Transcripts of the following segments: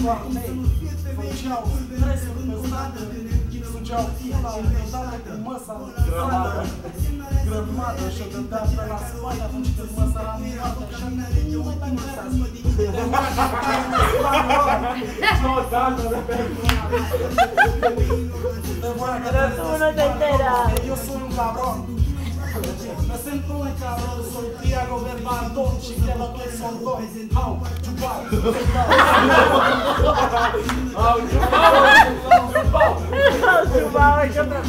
toamnei, făceau stresuri pe stradă, sugeau fila, odată cu măsa grămadă și o dădea pe la spate atunci când măsa era mirată și nu mai mai interesează. Eu sunt un cabron. Me siento un cabrón, soy Tiago Verbandón, chiquero que son dos. Au, chupao. Au, chupao. Chupao, e contra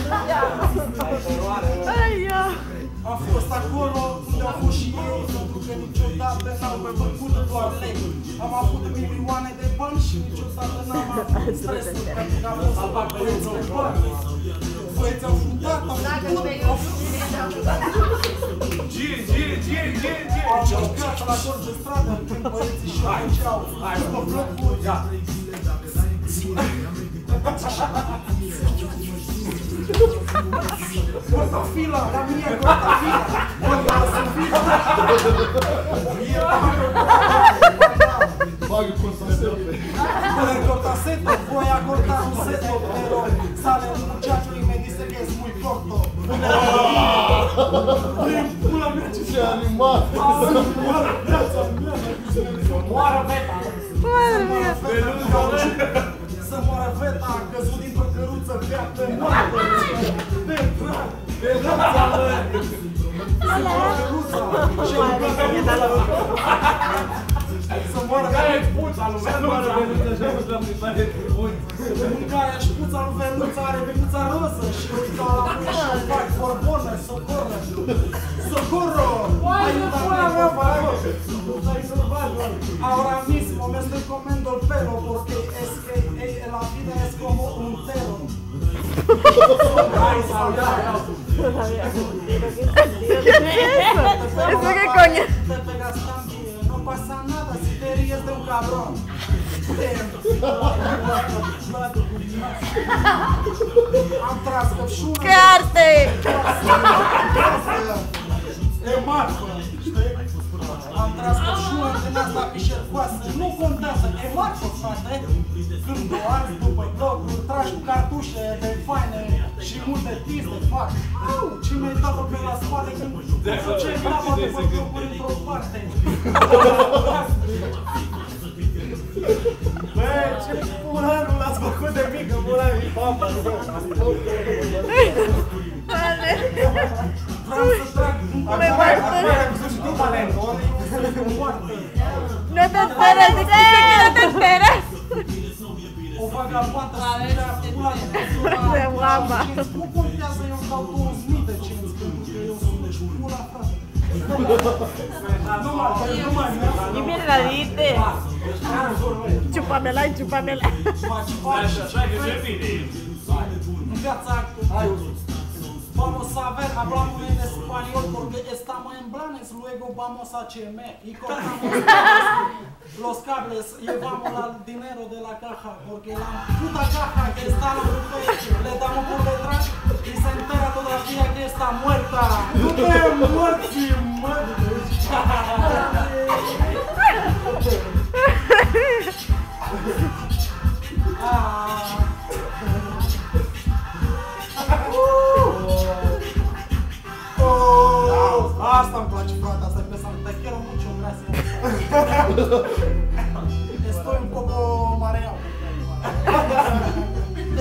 Am fost acolo unde au fost și ei, pentru că niciodată n-au făcut doar lei. Am avut milioane de bani și niciodată n-am avut stresul, pentru că am fost băieți pe bani. Băieți au futat, au Au jucat la gol de stradă când băieții și făceau după blocuri. Cortafila, la mine cortafila. Bagă cortasetul. Cortaseto, voy a cortar un seto, pero sale un muchacho y me dice que es muy corto. Pula mea, Ce animat! moară veta! Să moară veta, a căzut dintr-o căruță, bea pe moară! De drag! De drag! Să moară căruța! Și eu să moară veluța lui Veluța! Mâncarea și puța lui Veluța are veluța roză și eu stau la mână și fac forbonă, socorro! ¡Socorro! ¡Ayúdame, por favor! Ahora mismo me estoy comiendo el pelo porque es que la vida es como un tero. ¿Eso qué coño? Te pegas también, no pasa nada si te ríes de un cabrón. Am tras căpșună. ¡Qué arte! E marfă, știi? Am tras căpșună din asta pișercoasă. Nu contează, e marfă, frate. Când o arzi după blocuri, tragi cu cartușe de faine și multe piste fac. Au, ce mi-ai dat-o pe la spate când făceai graba după blocuri într-o parte. Băi, ce pulanul l-ați făcut de mică, pulanul e papa. Vreau să trag Me muerto. No te enteras, dice que no te enteras. O vagabondă să-mi pula De guapa. Nu contează, eu îmi dau 2000 de cenți pentru că eu sunt deci pula, frate. Y mira la dite. Chúpamela y chúpamela. În viața vamos a ver, hablamos en español porque estamos en planes, luego vamos a Cheme y cortamos los cables, llevamos el dinero de la caja porque la puta caja que está en la mujer le damos por detrás y se entera todavía que está muerta. ¡No te muertes, Asta îmi place, frate, asta e pe sana. Te quiero mucho, gracias. Estoy un poco mareado.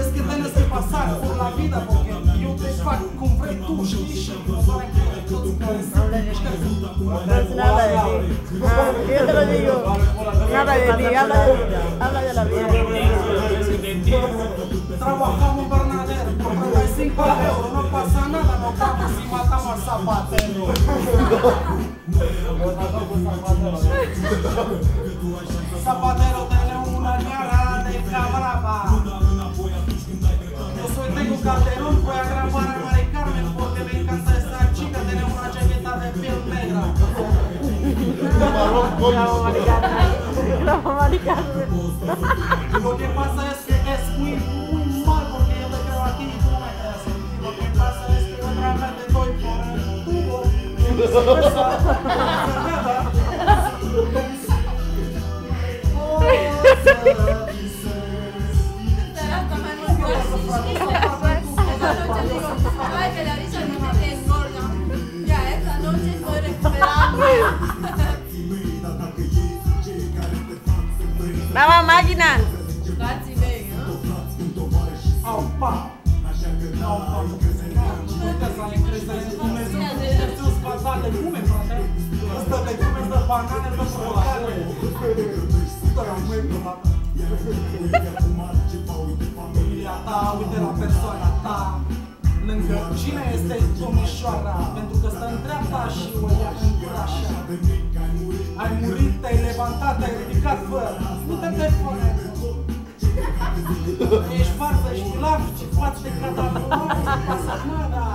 Es que tienes que pasar por la vida porque yo te fac cum vrei tu, știi? Și nu să ai toți care sunt. No es nada de ti. Yo te lo digo. Nada de ti, habla de la vida. Trabajamos Bernadette por 35 euros, no pasa nada, nos vamos y matamos al zapatero. Zapatero tiene una cara de cabraba. Yo tengo Calderón, voy a grabar a Mari Carmen porque me encanta esta chica, tiene una chaqueta de piel negra. Bravo, Mari Carmen. Lo que pasa es que es muy mal porque yo te creo aquí y tú no me crees. Lo que pasa es que otra vez te doy por el tubo y viceversa. Oh, Dar asta mai mult ca și știi că esa noche digo, ay, que la risa no te engorda. Ya, esta noche estoy recuperando. Mama máquina. Cazzi mei, Au, pa! Au, pa! Uite să ai încredere în Dumnezeu să va da legume, frate! Ăsta legume, ăsta banane, ăsta șocolade! Stă la mâini, frate! Familia ta, uite la persoana ta! Lângă cine este domnișoara? Pentru că stă în dreapta și o ia în gura așa! Ai murit, te-ai levantat, te-ai ridicat fără! Nu te telefone! Ești farsă, ești lav, ce faci de cadavrul, nu pasă nada!